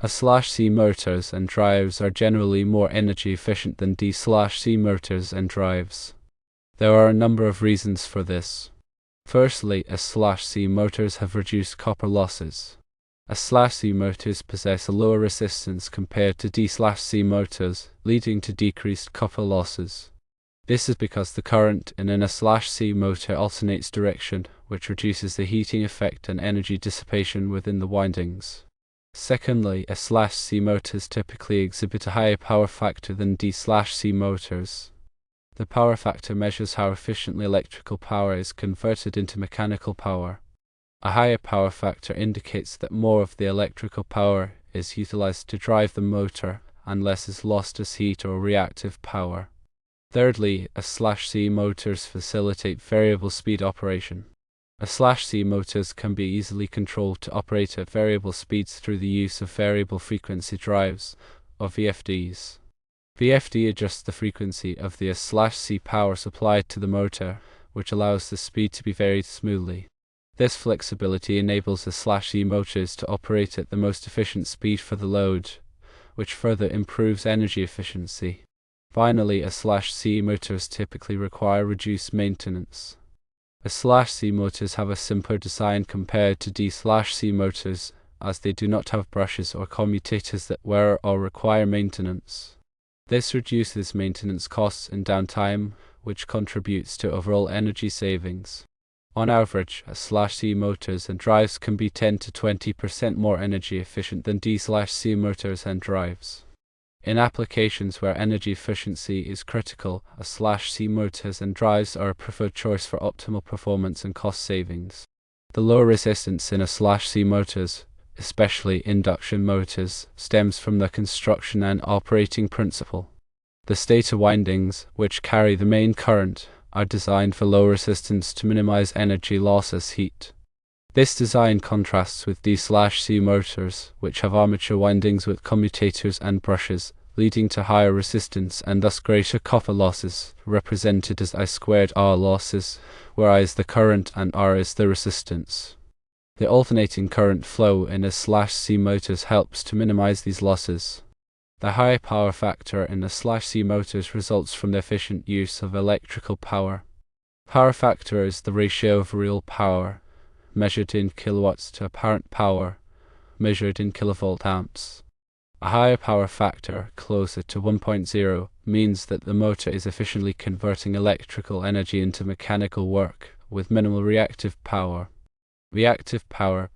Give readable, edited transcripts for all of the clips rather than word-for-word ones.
A/C motors and drives are generally more energy efficient than D/C motors and drives. There are a number of reasons for this. Firstly, A/C motors have reduced copper losses. A/C motors possess a lower resistance compared to D/C motors, leading to decreased copper losses. This is because the current in an A/C motor alternates direction, which reduces the heating effect and energy dissipation within the windings. Secondly, A/C motors typically exhibit a higher power factor than D/C motors. The power factor measures how efficiently electrical power is converted into mechanical power. A higher power factor indicates that more of the electrical power is utilized to drive the motor and less is lost as heat or reactive power. Thirdly, A/C motors facilitate variable speed operation. A/C motors can be easily controlled to operate at variable speeds through the use of variable frequency drives, or VFDs. VFD adjusts the frequency of the A/C power supplied to the motor, which allows the speed to be varied smoothly. This flexibility enables A/C motors to operate at the most efficient speed for the load, which further improves energy efficiency. Finally, A/C motors typically require reduced maintenance. A/C motors have a simpler design compared to D/C motors, as they do not have brushes or commutators that wear or require maintenance. This reduces maintenance costs and downtime, which contributes to overall energy savings. On average, A/C motors and drives can be 10 to 20% more energy efficient than D/C motors and drives. In applications where energy efficiency is critical, A/C motors and drives are a preferred choice for optimal performance and cost savings. The lower resistance in A/C motors, especially induction motors, stems from the construction and operating principle. The stator windings, which carry the main current, are designed for low resistance to minimize energy loss as heat. This design contrasts with D/C motors, which have armature windings with commutators and brushes, leading to higher resistance and thus greater copper losses, represented as I²R losses, where I is the current and R is the resistance. The alternating current flow in A/C motors helps to minimize these losses. The high power factor in A/C motors results from the efficient use of electrical power. Power factor is the ratio of real power, measured in kilowatts, to apparent power, measured in kilovolt amps. A higher power factor, closer to 1.0, means that the motor is efficiently converting electrical energy into mechanical work, with minimal reactive power. Reactive power,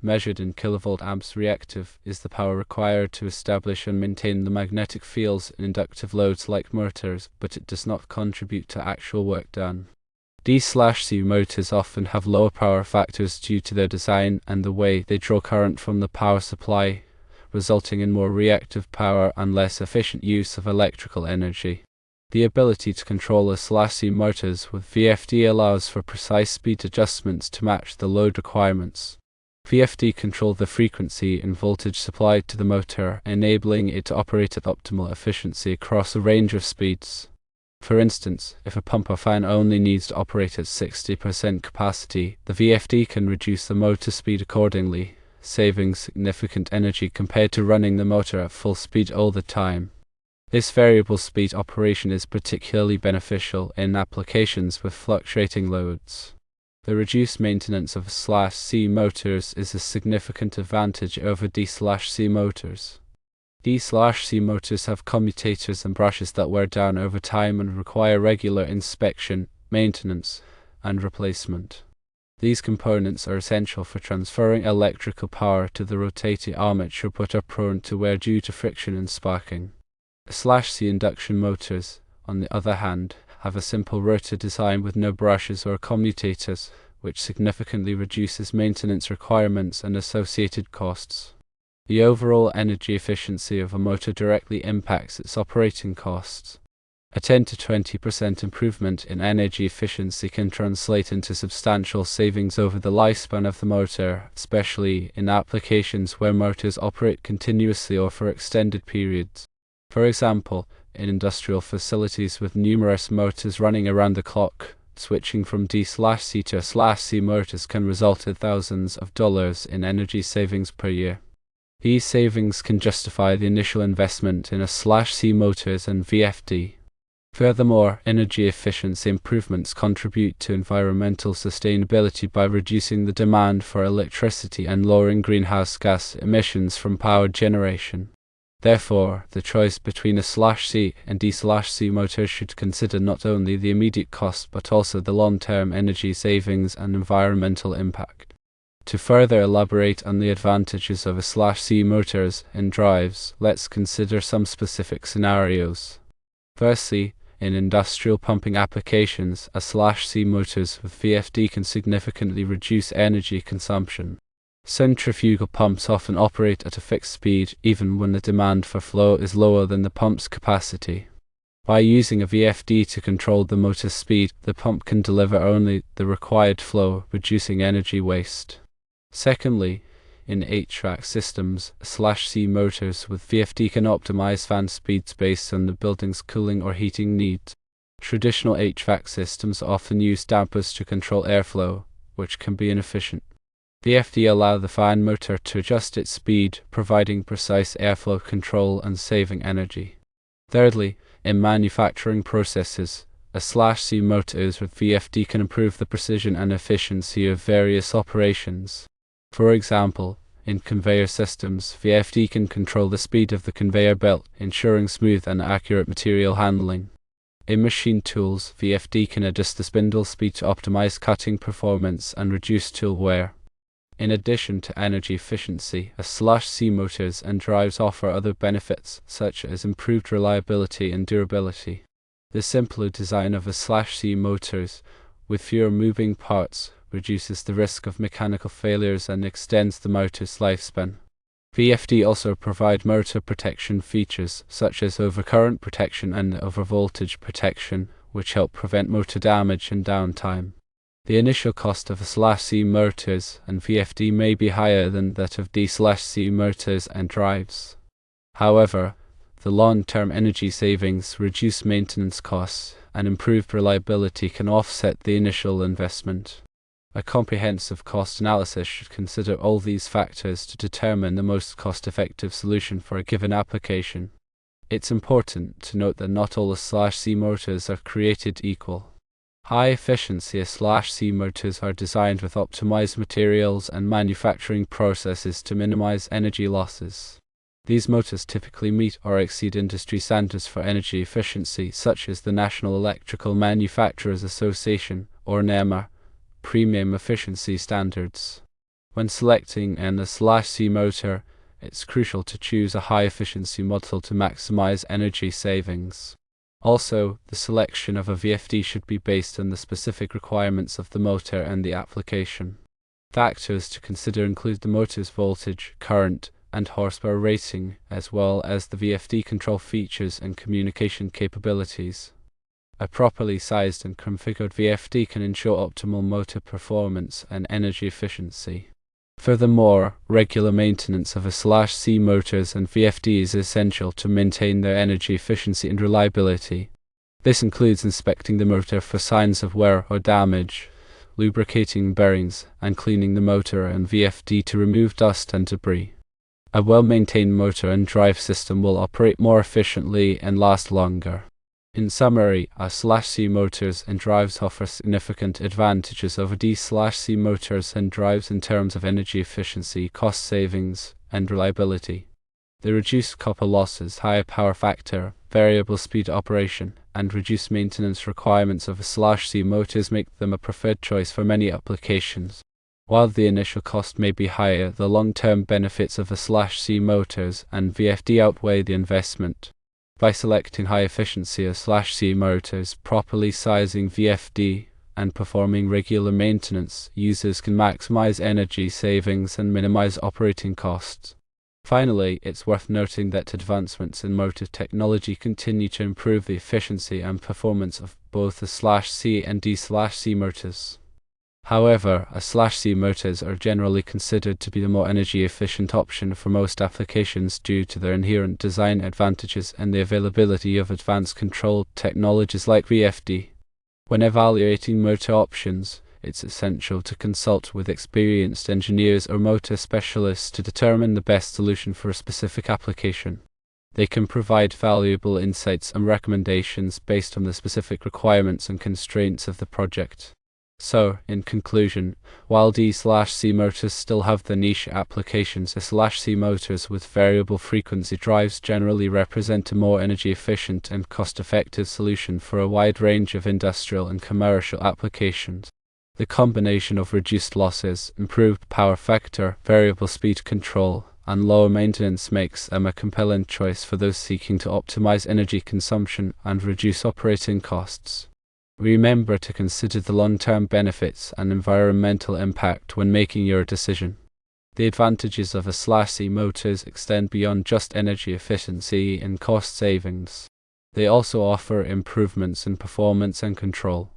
measured in kilovolt amps. Reactive is the power required to establish and maintain the magnetic fields in inductive loads like motors, but it does not contribute to actual work done. D/C motors often have lower power factors due to their design and the way they draw current from the power supply, resulting in more reactive power and less efficient use of electrical energy. The ability to control A/C motors with VFD allows for precise speed adjustments to match the load requirements. VFD control the frequency and voltage supplied to the motor, enabling it to operate at optimal efficiency across a range of speeds. For instance, if a pump or fan only needs to operate at 60% capacity, the VFD can reduce the motor speed accordingly, saving significant energy compared to running the motor at full speed all the time. This variable speed operation is particularly beneficial in applications with fluctuating loads. The reduced maintenance of A/C motors is a significant advantage over D/C motors. D/C motors have commutators and brushes that wear down over time and require regular inspection, maintenance, and replacement. These components are essential for transferring electrical power to the rotating armature but are prone to wear due to friction and sparking. A/C induction motors, on the other hand, have a simple rotor design with no brushes or commutators, which significantly reduces maintenance requirements and associated costs. The overall energy efficiency of a motor directly impacts its operating costs. A 10 to 20% improvement in energy efficiency can translate into substantial savings over the lifespan of the motor, especially in applications where motors operate continuously or for extended periods. For example, in industrial facilities with numerous motors running around the clock, switching from D/C to A/C motors can result in thousands of dollars in energy savings per year. These savings can justify the initial investment in a /C motors and VFD. Furthermore, energy efficiency improvements contribute to environmental sustainability by reducing the demand for electricity and lowering greenhouse gas emissions from power generation. Therefore, the choice between a /C and D/C motors should consider not only the immediate cost but also the long-term energy savings and environmental impact. To further elaborate on the advantages of a /C motors and drives, let's consider some specific scenarios. Firstly, in industrial pumping applications, a /C motors with VFD can significantly reduce energy consumption. Centrifugal pumps often operate at a fixed speed even when the demand for flow is lower than the pump's capacity. By using a VFD to control the motor's speed, the pump can deliver only the required flow, reducing energy waste. Secondly, in HVAC systems, /C motors with VFD can optimize fan speeds based on the building's cooling or heating needs. Traditional HVAC systems often use dampers to control airflow, which can be inefficient. VFD allow the fan motor to adjust its speed, providing precise airflow control and saving energy. Thirdly, in manufacturing processes, a /C motors with VFD can improve the precision and efficiency of various operations. For example, in conveyor systems, VFD can control the speed of the conveyor belt, ensuring smooth and accurate material handling. In machine tools, VFD can adjust the spindle speed to optimize cutting performance and reduce tool wear. In addition to energy efficiency, a /C motors and drives offer other benefits, such as improved reliability and durability. The simpler design of a /C motors, with fewer moving parts, reduces the risk of mechanical failures and extends the motor's lifespan. VFD also provide motor protection features, such as overcurrent protection and overvoltage protection, which help prevent motor damage and downtime. The initial cost of a /C motors and VFD may be higher than that of D/C motors and drives. However, the long-term energy savings, reduced maintenance costs, and improved reliability can offset the initial investment. A comprehensive cost analysis should consider all these factors to determine the most cost-effective solution for a given application. It's important to note that not all /C motors are created equal. High-efficiency /C motors are designed with optimized materials and manufacturing processes to minimize energy losses. These motors typically meet or exceed industry standards for energy efficiency, such as the National Electrical Manufacturers Association, or NEMA, premium efficiency standards. When selecting an /C motor, it's crucial to choose a high-efficiency model to maximize energy savings. Also, the selection of a VFD should be based on the specific requirements of the motor and the application. Factors to consider include the motor's voltage, current, and horsepower rating, as well as the VFD control features and communication capabilities. A properly sized and configured VFD can ensure optimal motor performance and energy efficiency. Furthermore, regular maintenance of a /C motors and VFD is essential to maintain their energy efficiency and reliability. This includes inspecting the motor for signs of wear or damage, lubricating bearings, and cleaning the motor and VFD to remove dust and debris. A well-maintained motor and drive system will operate more efficiently and last longer. In summary, a /C motors and drives offer significant advantages over D/C motors and drives in terms of energy efficiency, cost savings, and reliability. The reduced copper losses, higher power factor, variable speed operation, and reduced maintenance requirements of a /C motors make them a preferred choice for many applications. While the initial cost may be higher, the long-term benefits of a /C motors and VFD outweigh the investment. By selecting high-efficiency /C motors, properly sizing VFD, and performing regular maintenance, users can maximize energy savings and minimize operating costs. Finally, it's worth noting that advancements in motor technology continue to improve the efficiency and performance of both the /C and D/C motors. However, a /C motors are generally considered to be the more energy-efficient option for most applications due to their inherent design advantages and the availability of advanced control technologies like VFD. When evaluating motor options, it's essential to consult with experienced engineers or motor specialists to determine the best solution for a specific application. They can provide valuable insights and recommendations based on the specific requirements and constraints of the project. So, in conclusion, while D/C motors still have their niche applications, S/C motors with variable frequency drives generally represent a more energy efficient and cost-effective solution for a wide range of industrial and commercial applications. The combination of reduced losses, improved power factor, variable speed control, and lower maintenance makes them a compelling choice for those seeking to optimize energy consumption and reduce operating costs. Remember to consider the long-term benefits and environmental impact when making your decision. The advantages of S/C motors extend beyond just energy efficiency and cost savings. They also offer improvements in performance and control.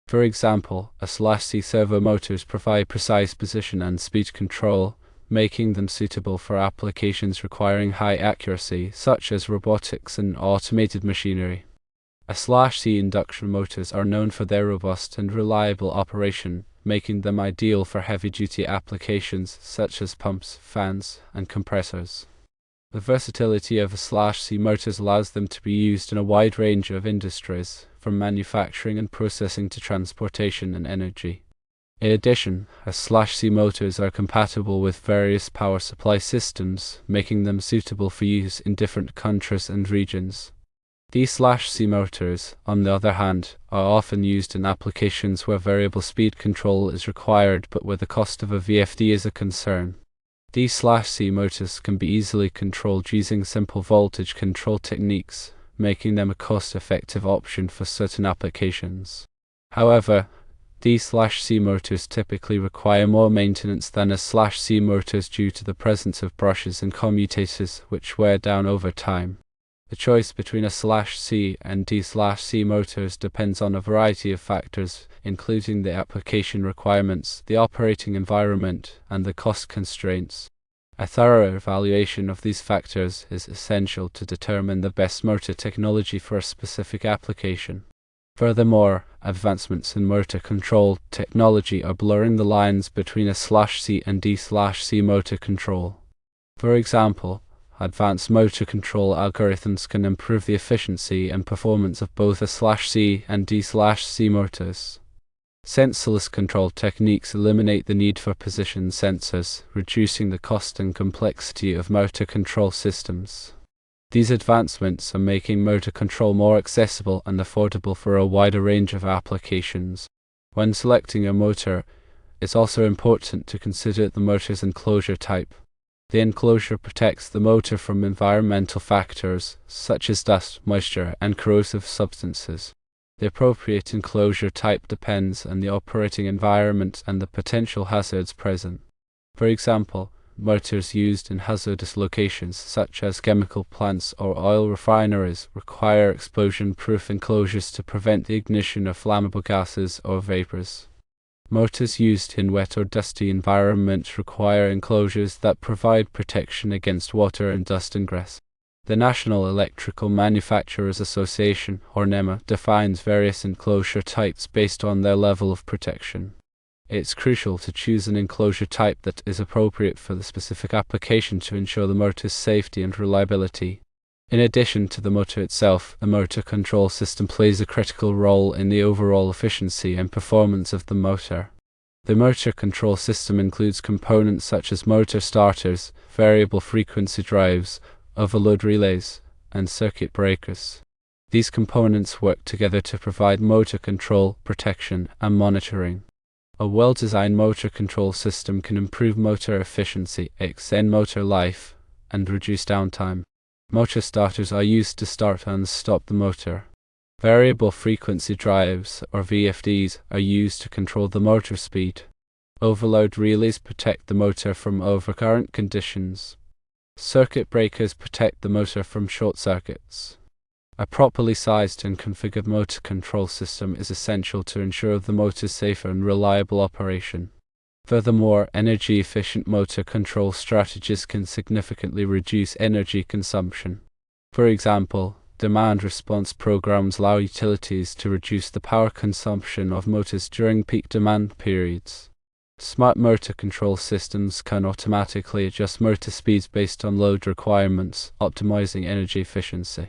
For example, S/C servo motors provide precise position and speed control, making them suitable for applications requiring high accuracy, such as robotics and automated machinery. S/C induction motors are known for their robust and reliable operation, making them ideal for heavy-duty applications such as pumps, fans, and compressors. The versatility of S/C motors allows them to be used in a wide range of industries, from manufacturing and processing to transportation and energy. In addition, S/C motors are compatible with various power supply systems, making them suitable for use in different countries and regions. D/C motors, on the other hand, are often used in applications where variable speed control is required but where the cost of a VFD is a concern. D/C motors can be easily controlled using simple voltage control techniques, making them a cost-effective option for certain applications. However, D/C motors typically require more maintenance than S/C motors due to the presence of brushes and commutators which wear down over time. The choice between S/C and D/C motors depends on a variety of factors, including the application requirements, the operating environment, and the cost constraints. A thorough evaluation of these factors is essential to determine the best motor technology for a specific application. Furthermore, advancements in motor control technology are blurring the lines between S/C and D/C motor control. For example, advanced motor control algorithms can improve the efficiency and performance of both S/C and D/C motors. Sensorless control techniques eliminate the need for position sensors, reducing the cost and complexity of motor control systems. These advancements are making motor control more accessible and affordable for a wider range of applications. When selecting a motor, it's also important to consider the motor's enclosure type. The enclosure protects the motor from environmental factors, such as dust, moisture, and corrosive substances. The appropriate enclosure type depends on the operating environment and the potential hazards present. For example, motors used in hazardous locations, such as chemical plants or oil refineries, require explosion-proof enclosures to prevent the ignition of flammable gases or vapors. Motors used in wet or dusty environments require enclosures that provide protection against water and dust ingress. The National Electrical Manufacturers Association, or NEMA, defines various enclosure types based on their level of protection. It's crucial to choose an enclosure type that is appropriate for the specific application to ensure the motor's safety and reliability. In addition to the motor itself, the motor control system plays a critical role in the overall efficiency and performance of the motor. The motor control system includes components such as motor starters, variable frequency drives, overload relays, and circuit breakers. These components work together to provide motor control, protection, and monitoring. A well-designed motor control system can improve motor efficiency, extend motor life, and reduce downtime. Motor starters are used to start and stop the motor. Variable frequency drives, or VFDs, are used to control the motor speed. Overload relays protect the motor from overcurrent conditions. Circuit breakers protect the motor from short circuits. A properly sized and configured motor control system is essential to ensure the motor's safe and reliable operation. Furthermore, energy-efficient motor control strategies can significantly reduce energy consumption. For example, demand response programs allow utilities to reduce the power consumption of motors during peak demand periods. Smart motor control systems can automatically adjust motor speeds based on load requirements, optimizing energy efficiency.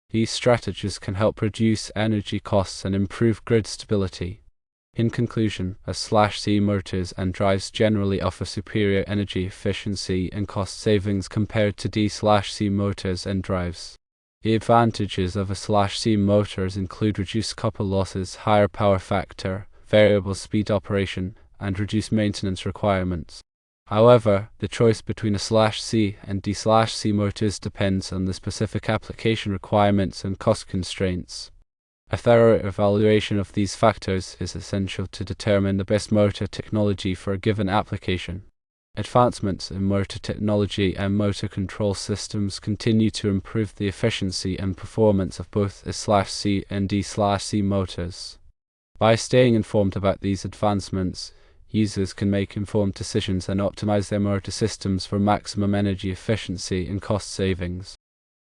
These strategies can help reduce energy costs and improve grid stability. In conclusion, A/C motors and drives generally offer superior energy efficiency and cost savings compared to D/C motors and drives. The advantages of A/C motors include reduced copper losses, higher power factor, variable speed operation, and reduced maintenance requirements. However, the choice between A/C and D/C motors depends on the specific application requirements and cost constraints. A thorough evaluation of these factors is essential to determine the best motor technology for a given application. Advancements in motor technology and motor control systems continue to improve the efficiency and performance of both A/C and D/C motors. By staying informed about these advancements, users can make informed decisions and optimize their motor systems for maximum energy efficiency and cost savings.